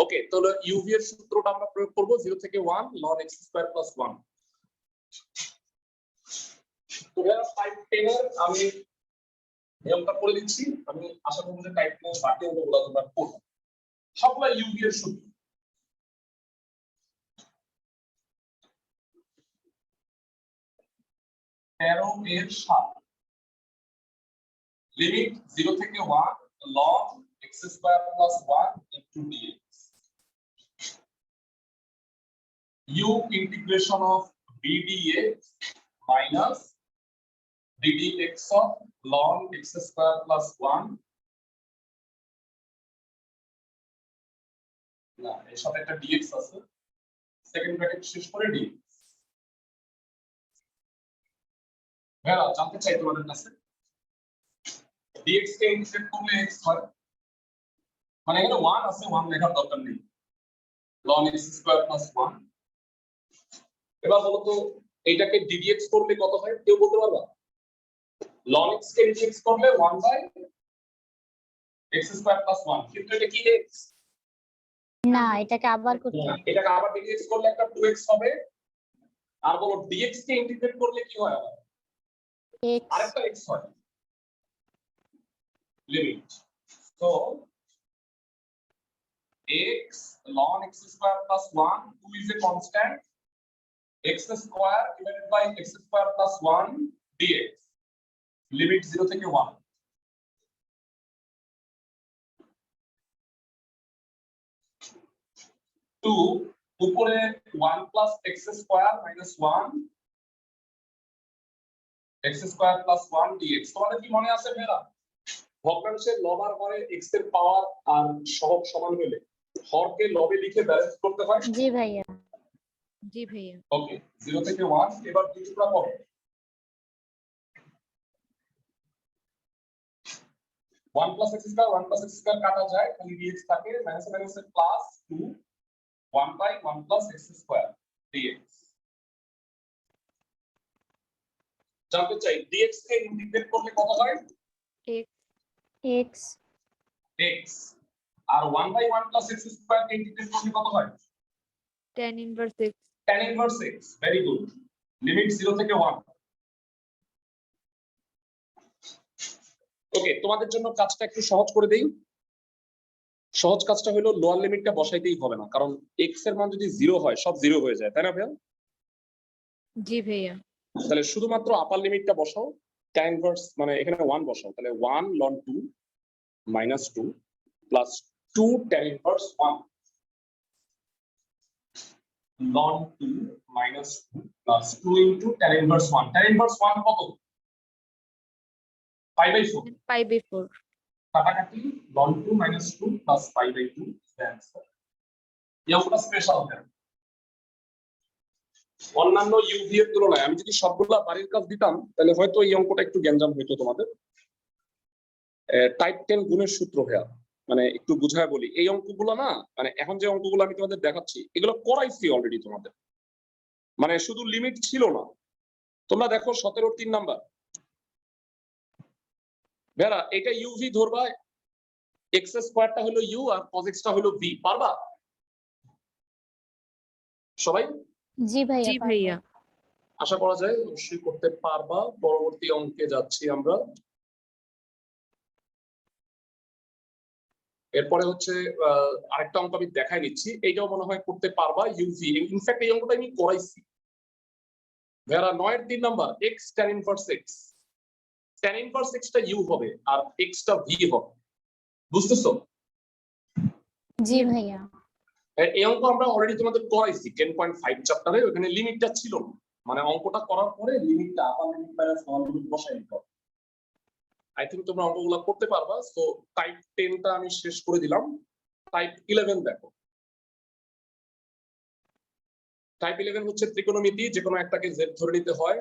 ওকে তাহলে uv এর সূত্রটা আমরা প্রয়োগ করব 0 থেকে 1 ln x² + 1 তো এরা টাইপ 10 এর আমি নিয়মটা করে দিচ্ছি আমি আশা করব যে টাইপ 10 বাকি অঙ্কগুলো তোমরা করবে সবগুলা uv এর সূত্র তেরো এর 7 লিমিট 0 থেকে 1 ln x² + 1 into dx u integration of b dx minus ddx of ln x² + 1 না এর সাথে একটা dx আছে সেকেন্ড ব্র্যাকেট শেষ করে dx ভাইরা জানতে চাই তোমাদের কাছে dx কে ইন্টিগ্রেট করলে x হয় মানে এখানে 1 আছে 1 লেখার দরকার নেই ln x² + 1 এবার বলো তো এইটাকে ডিডিএক্স করলে কত হয় কেউ বলতে পারবা? ln x কে ডিডিএক্স করলে 1/x² + 1, কিন্তু এটা কি x? না, এটাকে আবার করতে হবে। এটাকে আবার ডিডিএক্স করলে একটা 2x হবে। আর বলো dx কে ইন্টিগ্রেট করলে কি হয় আবার? x আরেকটা x হয়। Limit. So x ln x² + 1, 2 is a constant, x² divided by x² + 1 dx, limit 0 থেকে 1। টু উপরে 1 + x² - 1 x² + 1 dx। তোমাদের কি মনে আছে মেয়েরা, ভগ্নাংশের লব আর হরে x এর পাওয়ার আর সহগ সমান হলে হরকে লবে লিখে ব্যালেন্স করতে হয়? জি ভাইয়া। জি ভাইয়া। ওকে, 0 থেকে 1। এবার দুই টুকরা করো। 1 + x² 1 + x² কাটা যায়, খালি dx থাকে, মাইনাস মাইনাসে প্লাস 2 1/1 + x² dx। জানতে চাই dx কে ইন্টিগ্রেট করলে কত হয়? x x x। আর 1/1 + x² কে ইন্টিগ্রেট করলে কত হয়? tan inverse x tan inverse x। Very good. Limit 0 থেকে 1। ওকে, তোমাদের জন্য কাজটা একটু সহজ করে দেই। সহজ কাজটা হলো লোয়ার লিমিটটা বসাইতেই হবে না, কারণ x এর মান যদি 0 হয় সব 0 হয়ে যায়, তাই না ভাইয়া? জি ভাইয়া। তাহলে শুধুমাত্র আপার লিমিটটা বসাও, tan inverse মানে এখানে 1 বসাও, তাহলে 1 ln 2 - 2 + 2 tan inverse 1 ln 2 - 2 + 2 * tan inverse 1। tan inverse 1 কত? π/4। π/4 কাটাকাটি ln 2 - 2 + π/2 অ্যান্সার। এই অঙ্কটা স্পেশাল কেন? অন্যান্য ইউভি এর তুলনায় আমি যদি সবগুলা বাড়ির কাজ দিতাম তাহলে হয়তো এই অঙ্কটা একটু গ্যাঞ্জাম হইতো তোমাদের। টাইপ 10 গুণের সূত্র ভাইয়া, মানে একটু বুঝায় বলি, এই অঙ্কগুলো না, মানে এখন যে অঙ্কগুলো আমি তোমাদের দেখাচ্ছি এগুলো করাইছি অলরেডি তোমাদের, মানে শুধু লিমিট ছিল না। তোমরা দেখো 17 3 নাম্বার ভাইয়া, এটা ইউভি ধরবা, x² টা হলো u আর cos x টা হলো v, পারবা সবাই? জি ভাইয়া। জি ভাইয়া। আশা করা যায় অবশ্যই করতে পারবা। পরবর্তী অঙ্কে যাচ্ছি আমরা। এরপরে হচ্ছে আরেকটা অঙ্ক আমি দেখাই নিচ্ছি, এইটাও মনে হয় করতে পারবা ইউভি। ইনফ্যাক্ট এই অঙ্কটা আমি করাইছি ভাইয়া। 9 এর 3 number x tan inverse x। tan inverse x টা u হবে আর x টা v হবে, বুঝতেছো? জি ভাইয়া। এই অঙ্ক আমরা অলরেডি তোমাদের করাইছি 10.5 চ্যাপ্টারে, ওখানে লিমিটটা ছিল না, মানে অঙ্কটা করার পরে লিমিটটা upper limit minus lower limit বসাই নিতে হবে। আই থিংক তোমরা অঙ্কগুলো করতে পারবা। সো টাইপ 10 টা আমি শেষ করে দিলাম। টাইপ 11 দেখো। টাইপ 11 হচ্ছে ত্রিকোণমিতি, যে কোনো একটাকে z ধরে নিতে হয়।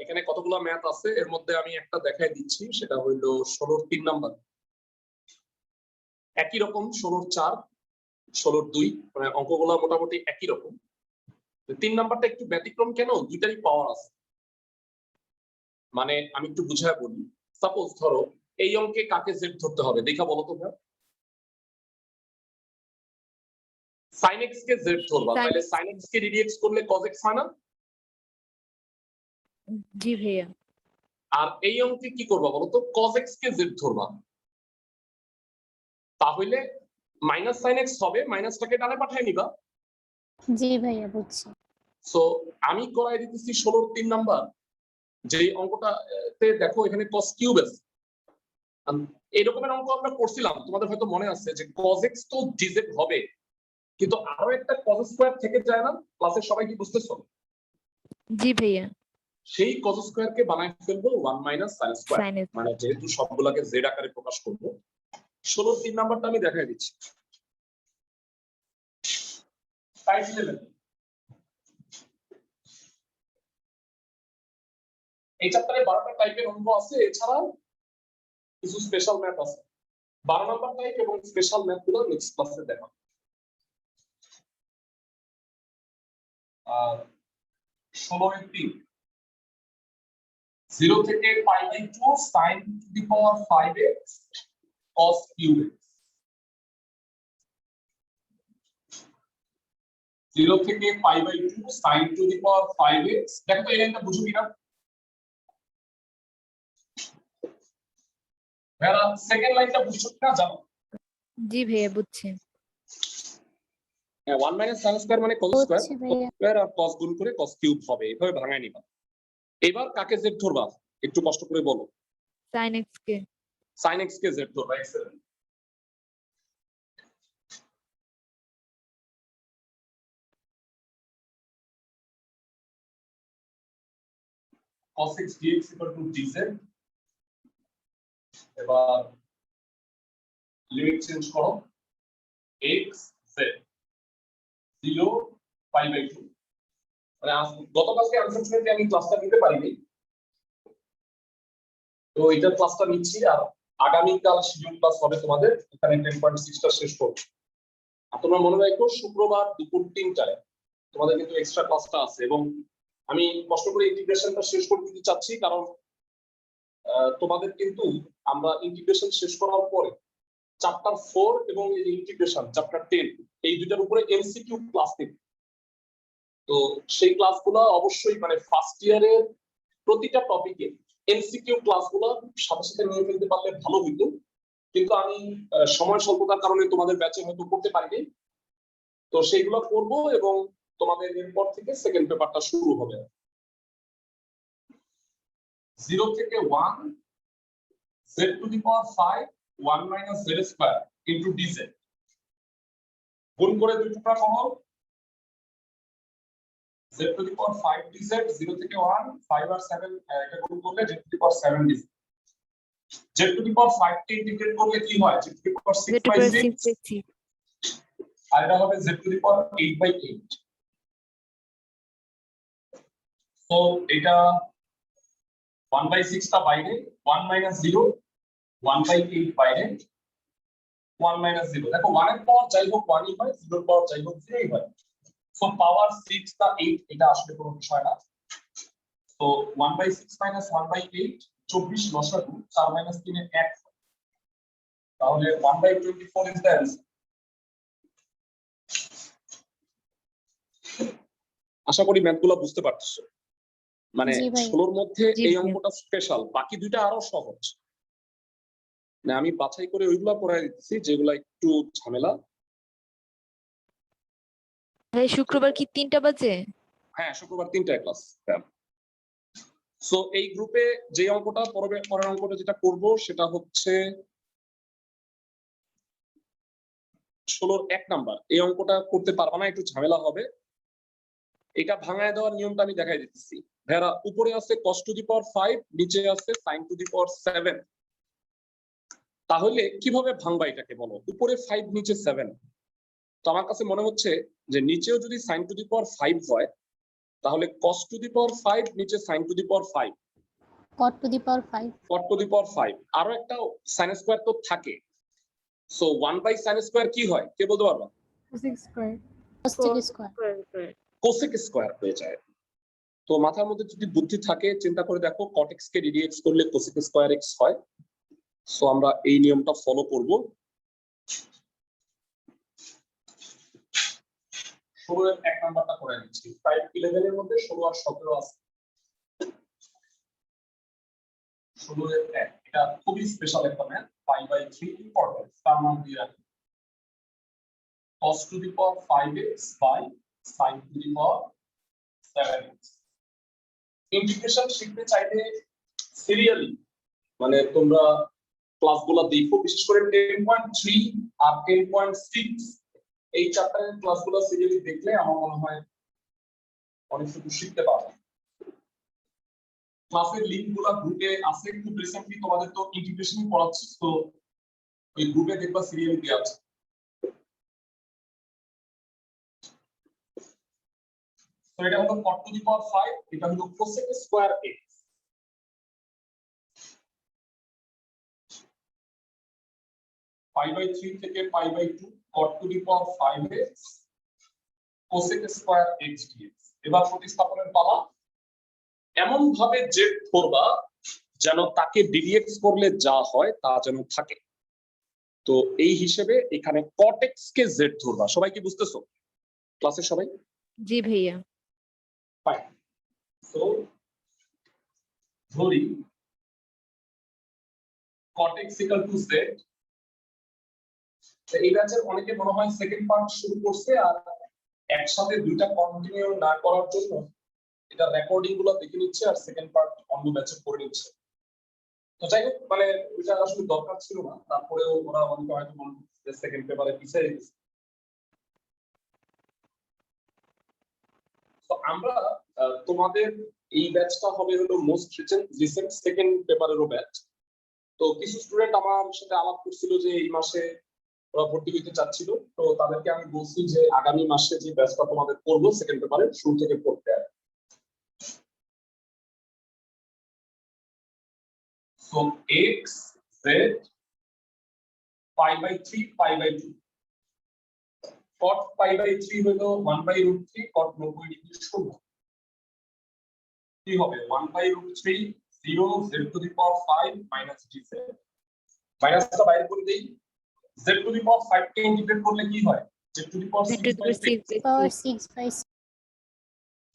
এখানে কতগুলো ম্যাথ আছে, এর মধ্যে আমি একটা দেখাই দিচ্ছি, সেটা হইলো 16 এর 3 নাম্বার। একই রকম 16 এর 4, 16 এর 2, মানে অঙ্কগুলো মোটামুটি একই রকম। 3 নাম্বারটা একটু ব্যতিক্রম কেন, দুইটারই পাওয়ার আছে। মানে আমি একটু বুঝায় বলি, সাপোজ ধরো এই অঙ্কে কাকে z ধরতে হবে দেখা বলো তো ভাই। sin x কে z ধরবা, তাহলে sin x কে ddx করলে cos x হয় না? জি ভাইয়া। আর এই অঙ্কে কি করবা বলো তো, cos x কে z ধরবা, তাহলে মাইনাস sin x হবে, মাইনাসটাকে ডানে পাঠিয়ে নিবা। জি ভাইয়া, বুঝছি। সো আমি করাই দিতেছি 16 3 নাম্বার, যে অঙ্কটাতে দেখো এখানে cos কিউব আছে। এই রকমের অঙ্ক আমরা করছিলাম, তোমাদের হয়তো মনে আছে যে cos x তো dz হবে, কিন্তু আরো একটা cos স্কয়ার থেকে যায় না ক্লাসের, সবাই কি বুঝতেছো? জি ভাইয়া। সেই cos স্কয়ার কে বানায় ফেলবো 1 - sin স্কয়ার, Sin মানে যেহেতু সবগুলাকে z আকারে প্রকাশ করব। 16 3 নাম্বারটা আমি দেখাই দিচ্ছি। টাইপ 11 এই চ্যাপ্টারে 12টা টাইপের অঙ্ক আছে, এছাড়া কিছু স্পেশাল ম্যাথ আছে। 12 নাম্বার টাইপ এবং স্পেশাল ম্যাথ গুলো নেক্সট ক্লাসে দেখাবো। আর 16/3 0 থেকে π/2 sin to the power 5x cos cube x 0 থেকে π/2 sin to the power 5x দেখো তো এই লাইনটা বুঝো কিনা ভাইরা সেকেন্ড লাইনটা বুঝছো কিনা জানো জি ভাইয়া বুঝছি। 1 - sin স্কয়ার মানে cos স্কয়ার বুঝছি ভাইয়া। স্কয়ার আর cos গুণ করে cos কিউব হবে এভাবে ভাঙায় নিবা এবার কাকে z ধরবা একটু কষ্ট করে বলো sin x কে sin x কে z ধরবা excellent cos x dx dz এবার লিমিট চেঞ্জ করো x z 0 π/2 মানে গতকালকে আনফরচুনেটলি আমি ক্লাসটা নিতে পারিনি তো এটা ক্লাসটা নিচ্ছি আর আগামীকাল শিডিউল ক্লাস হবে তোমাদের এখানে 10.6টা শেষ করব আর তোমরা মনে রাখো শুক্রবার দুপুর 3টায় তোমাদের কিন্তু এক্সট্রা ক্লাসটা আছে এবং আমি কষ্ট করে ইন্টিগ্রেশনটা শেষ করে দিতে চাচ্ছি কারণ তোমাদের কিন্তু আমরা ইন্টিগ্রেশন শেষ করার পরে চ্যাপ্টার 4 এবং ইন্টিগ্রেশন চ্যাপ্টার 10 এই দুটার উপরে এমসিকিউ ক্লাস দেব তো সেই ক্লাসগুলো অবশ্যই মানে ফার্স্ট ইয়ারের প্রতিটা টপিকে এমসিকিউ ক্লাসগুলো সাথে সাথে নিয়ে ফেলতে পারলে ভালো হইতো কিন্তু আমি সময় স্বল্পতার কারণে তোমাদের ব্যাচে হয়তো করতে পারিনি তো সেইগুলো করব এবং তোমাদের এরপর থেকে সেকেন্ড পেপারটা শুরু হবে 0 থেকে 1 z to the power 5 1 minus z square into dz গুণ করে দুই টুকরা করো z to the power 5 dz 0 থেকে 1 5 আর 7 এটা গুণ করলে z to the power 7 dz z to the power 5 K integrate করলে কি হয় z to the power 6/6 আর এটা হবে z to the power 8/8 তো এটা 1/6 টা বাইরে 1 minus 0 1/8 বাইরে 1 minus 0 দেখো 1 এর পাওয়ার যাই হোক 1 ই হয় 0 এর পাওয়ার যাই হোক 0 ই হয় সো পাওয়ার 6 টা 8 এটা আসলে কোনো বিষয় না তো 1/6 minus 1/8 24 লসাগু 4 minus 3 এর 1 তাহলে 1/24 ইজ দ্য অ্যানসার আশা করি ম্যাথগুলো বুঝতে পারতেছো মানে জি ভাই। 16 এর মধ্যে জি এই ভাই। অঙ্কটা স্পেশাল বাকি দুইটা আরো সহজ না আমি বাছাই করে ওইগুলা পড়াই দিতেছি যেগুলা একটু ঝামেলা ভাই শুক্রবার কি 3টা বাজে? হ্যাঁ শুক্রবার 3টায় ক্লাস সো এই গ্রুপে যে অঙ্কটা পরের অঙ্কটা যেটা করব সেটা হচ্ছে 16 1 নাম্বার এই অঙ্কটা করতে পারবা না একটু ঝামেলা হবে এটা ভাঙায় দেওয়ার নিয়মটা আমি দেখাই দিতেছি ভাইরা উপরে আছে cos to the power 5 নিচে আছে sin to the power 7 তাহলে কিভাবে ভাঙবা এটাকে বলো উপরে 5 নিচে 7 তো আমার কাছে মনে হচ্ছে যে নিচেও যদি sin to the power 5 হয় তাহলে cos to the power 5 নিচে sin to the power 5 cot to the power 5 cot to the power 5 আরো একটা sin স্কয়ার তো থাকে সো 1/sin স্কয়ার কি হয় কে বলতে পারবা cosec square cosec square cosec square হয়ে যায় তো মাথার মধ্যে যদি বুদ্ধি থাকে চিন্তা করে দেখো cot x কে ddx করলে cosec স্কয়ার x হয় সো আমরা এই নিয়মটা ফলো করব 16 এর 1 নাম্বারটা করে নিচ্ছি 5 11 এর মধ্যে 16 আর 17 আছে 16 এর 1 এটা খুবই স্পেশাল একটা ম্যাথ π/3 ইম্পর্টেন্ট তার নাম দিয়ে রাখি cos to the power 5x by sin to the power 7x integration শিখতে চাইলে সিরিয়ালি মানে তোমরা ক্লাসগুলো দেখো বিশেষ করে 10.3 আর 10.6 এই চ্যাপ্টারের ক্লাসগুলো সিরিয়ালি দেখলে আমার মনে হয় অনেক কিছু শিখতে পারবে ক্লাসের লিংকগুলো গ্রুপে আছে খুব রিসেন্টলি তোমাদের তো ইন্টিগ্রেশন পড়াচ্ছি তো ওই গ্রুপে দেখবা সিরিয়ালি দেওয়া আছে তো এটা হলো cot to the power 5 এটা হলো cosec স্কয়ার x π/3 থেকে π/2 cot to the power 5x cosec square x dx এবার প্রতিস্থাপনের পালা। এমন ভাবে জেড ধরবা যেন তাকে ডিডিএক্স করলে যা হয় তা যেন থাকে। তো এই হিসেবে এখানে কটেক্স কে জেড ধরবা। সবাই কি বুঝতেছো ক্লাসের সবাই? জি ভাইয়া। ফাইন। সো ধরি কটেক্স ইকুয়াল টু জেড। এই ব্যাচের অনেকে মনে হয় সেকেন্ড পার্ট শুরু করছে, আর একসাথে দুইটা কন্টিনিউ না করার জন্য এটা রেকর্ডিং গুলো দেখে নিচ্ছে আর সেকেন্ড পার্ট অন্য ব্যাচে করে নিচ্ছে। তো যাই হোক, মানে ওইটা আসলে দরকার ছিল না, তারপরেও ওরা অনেকে হয়তো মনে করছে সেকেন্ড পেপারে পিছিয়ে গেছে। তো আমরা তোমাদের এই ব্যাচটা হবে হলো মোস্ট রিসেন্ট সেকেন্ড পেপারেরও ব্যাচ। তো কিছু স্টুডেন্ট আমার সাথে আলাপ করছিল যে এই মাসে ওরা ভর্তি হইতে চাচ্ছিল, তো তাদেরকে আমি বলছি যে আগামী মাসে যে ব্যাচটা তোমাদের করবো সেকেন্ড পেপারে শুরু থেকে পড়তে। So x z pi by 3 pi by 2 cot pi by 3 হলো 1 by root 3 cot 90 ডিগ্রি শূন্য। কি হবে 1 by root 3 0 z to the power 5 minus dz। মাইনাসটা বাইরে করে দেই, z to the power 5 K integrate করলে কি হয় z to the power 6 by 6। Power 6 by 6.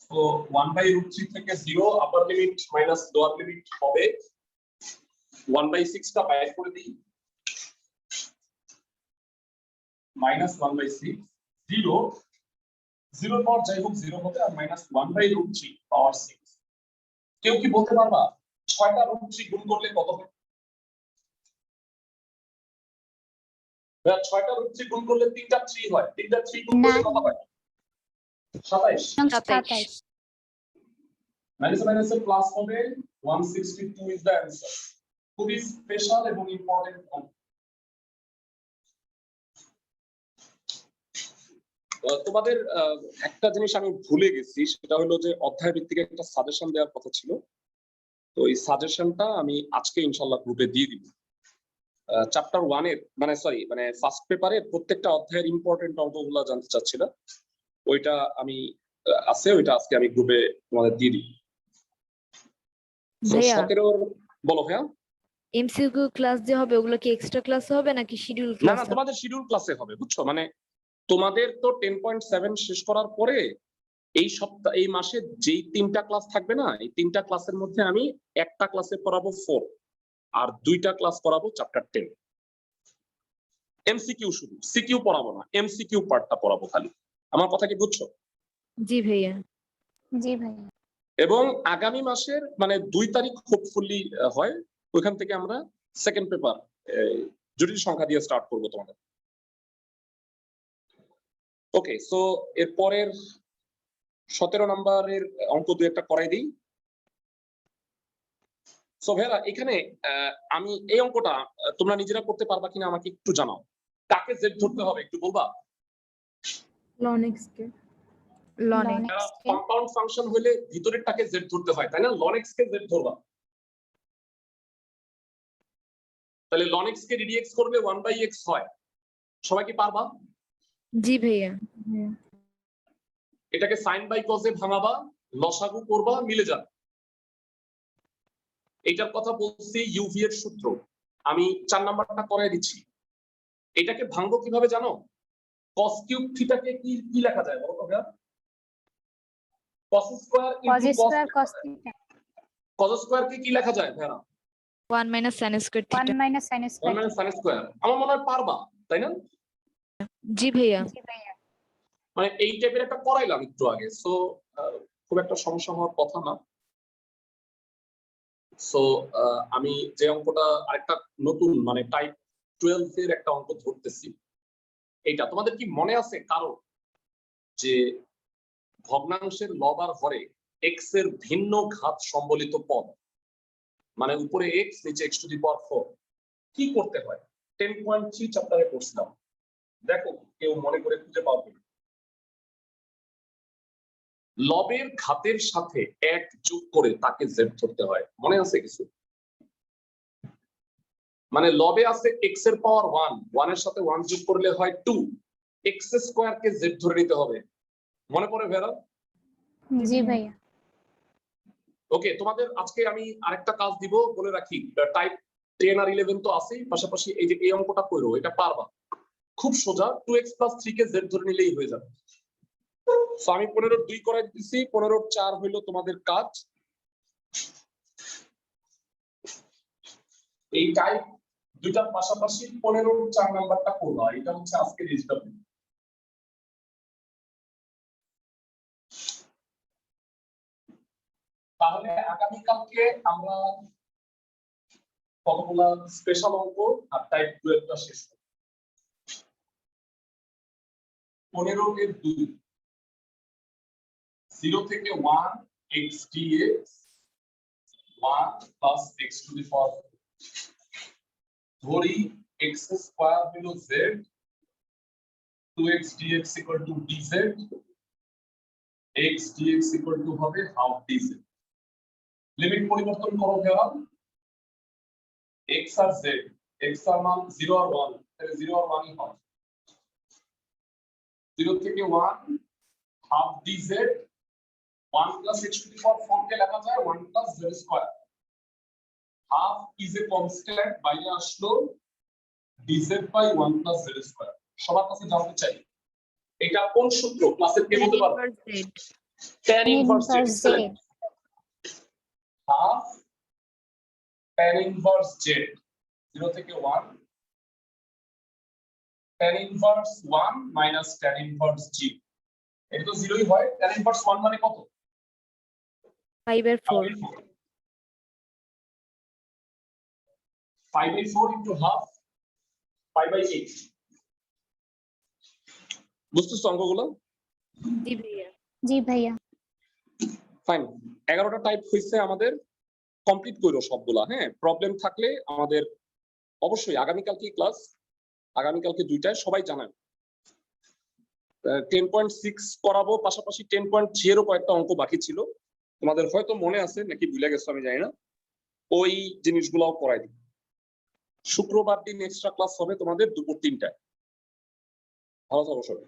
So 1 by root 3 থেকে 0 আপার লিমিট মাইনাস লোয়ার লিমিট হবে 1 by 6 টা বাইরে করে দিই, minus 1 by 6 0 0 পাওয়ার যাই হোক 0 হবে, আর minus 1 by root 3 পাওয়ার 6। কেউ কি বলতে পারবা 6টা root 3 গুণ করলে কত হবে? 6টা root 3 গুণ করলে 3টা 3 হয়, 3টা 3 গুণ করলে কত হয়? 27। 27. মাইনাস মাইনাস এর প্লাস হবে 162 ইজ দ্য অ্যানসার। খুবই স্পেশাল এবং ইম্পর্টেন্ট অঙ্ক। তোমাদের একটা জিনিস আমি ভুলে গেছি, সেটা হলো যে অধ্যায় ভিত্তিক একটা সাজেশন দেওয়ার কথা ছিল। তো এই সাজেশনটা আমি আজকে ইনশাআল্লাহ গ্রুপে দিয়ে দিব। চ্যাপ্টার 1 এর মানে ফার্স্ট পেপারের প্রত্যেকটা অধ্যায়ের ইম্পর্টেন্ট অঙ্কগুলো জানতে চাচ্ছিলাম, ওইটা আমি ওইটা আজকে আমি গ্রুপে তোমাদের দিয়ে দিব। ভাইয়া 17 বলো ভাইয়া। এমসিকিউ ক্লাস যে হবে ওগুলো কি এক্সট্রা ক্লাস হবে নাকি শিডিউল না ক্লাস? না, তোমাদের শিডিউল ক্লাসে হবে, বুঝছো? মানে তোমাদের তো 10.7 শেষ করার পরে এই সপ্তাহ এই মাসে যেই 3টা ক্লাস থাকবে না, এই 3টা ক্লাসের মধ্যে আমি একটা ক্লাসে পড়াবো 4 আর 2টা ক্লাস পড়াবো চ্যাপ্টার 10। এমসিকিউ শুধু, সিকিউ পড়াবো না, এমসিকিউ পার্টটা পড়াবো খালি। আমার কথা কি বুঝছো? জি ভাইয়া। জি ভাইয়া। এবং আগামী মাসের মানে 2 তারিখ হোপফুলি হয়, ওইখান থেকে আমরা সেকেন্ড পেপার জটিল সংখ্যা দিয়ে স্টার্ট করবো তোমাদের। ওকে, সো এর পরের 17 নম্বরের অঙ্ক 2 একটা করাই দিই। সো ভাইয়া এখানে আমি এই অঙ্কটা তোমরা নিজেরা করতে পারবা কিনা আমাকে একটু জানাও। কাকে জেড ধরতে হবে একটু বলবা? ln x কে। লন Ln এক্স। x কে। কম্পাউন্ড ফাংশন হলে ভিতরেরটাকে জেড ধরতে হয়, তাই না? ln x কে জেড ধরবা, তাহলে ln x কে ddx করবে 1 by x হয়। সবাই কি পারবা? জি ভাইয়া। হ্যাঁ। এটাকে sin by cos এ ভাঙাবা, লসাগু করবা, মিলে যাবে। এইটার কথা বলছি uv এর সূত্র, আমি 4 নাম্বারটা করাই দিচ্ছি। এটাকে ভাঙবো কিভাবে জানো? cos কিউব থিটাকে কি লেখা যায় বলো তো ভাইয়া? cos square Cos into square cos theta. cos square কে কি লেখা যায় ভাইয়া? 1 minus sin square 1 theta। minus sin 1 square. minus sin square. আমার মনে হয় পারবা, তাই না? জি ভাইয়া। জি ভাইয়া। মানে এই টাইপের একটা করাইলাম একটু আগে, সো খুব একটা সমস্যা হওয়ার কথা না। সো আমি যে অঙ্কটা আরেকটা নতুন মানে টাইপ 12 এর একটা অঙ্ক ধরতেছি, এইটা তোমাদের কি মনে আছে কারো যে ভগ্নাংশের লব আর হরে x এর ভিন্ন ঘাত সম্বলিত পদ, মানে উপরে x নিচে x টু দি পাওয়ার 4, কি করতে হয়? 10.3 চ্যাপ্টারে পড়ছিলাম, দেখো কেউ মনে করে খুঁজে পাও কিনা। লবের ঘাতের সাথে 1 যোগ করে তাকে জেড ধরতে হয়, মনে আছে কিছু? মানে লবে আছে x এর পাওয়ার 1, 1 এর সাথে 1 যোগ করলে হয় 2, x স্কয়ার কে জেড ধরে নিতে হবে। মনে পড়ে ভেরা? জি ভাইয়া। ওকে, তোমাদের আজকে আমি আরেকটা কাজ দিব, বলে রাখি। টাইপ 10 আর 11 তো আছেই, পাশাপাশি এই যে এই অঙ্কটা করো, এটা পারবা, খুব সোজা। 2x + 3 কে z ধরে নিলেই হয়ে যাবে। সো আমি 15-2 করাই দিছি, 15-4 হইলো তোমাদের কাজ। এই টাইপ দুইটার পাশাপাশি 15-4 নাম্বারটা করবা, এটা হচ্ছে আজকের এসডব্লিউ। তাহলে আগামীকালকে আমরা কতগুলা স্পেশাল অঙ্ক আর টাইপ 12টা শেষ করব। 15-2 0 থেকে 1 x dx 1 plus x to the power ধরি x স্কয়ার হলো z 2x dx equal to dz x dx equal to হবে হাফ dz। লিমিট পরিবর্তন করো দেওয়া x আর z, x এর মান 0 আর 1, তাহলে 0 আর 1 ই হবে। 0 থেকে 1 half dz 1 plus h to the power 4 কে লেখা যায় 1 plus z square। half is a constant, বাইরে আসলো dz by 1 plus z square। সবার কাছে জানতে চাই এটা কোন সূত্র, ক্লাসের কে বলতে পারবে? tan inverse z। half tan inverse z 0 থেকে 1 tan inverse 1 minus tan inverse g, এটা তো 0ই হয়। tan inverse 1 মানে কত? 5/4 5/4 into half 5/8। বুঝতেছো অঙ্কগুলো? জি ভাইয়া। জি ভাইয়া। ফাইন, 11টা টাইপ হইছে আমাদের, কমপ্লিট করো সবগুলা। হ্যাঁ, প্রবলেম থাকলে আমাদের অবশ্যই আগামীকালকে ক্লাস, আগামীকালকে 2টায় সবাই জানান। 10.6 করাবো, পাশাপাশি 10.3 এরও কয়েকটা অঙ্ক বাকি ছিল, তোমাদের হয়তো মনে আছে নাকি ভুলে গেছো আমি জানি না, ওই জিনিসগুলোও করাই দিই। শুক্রবার দিন এক্সট্রা ক্লাস হবে তোমাদের দুপুর 3টায়। ভালো থাকো সবাই।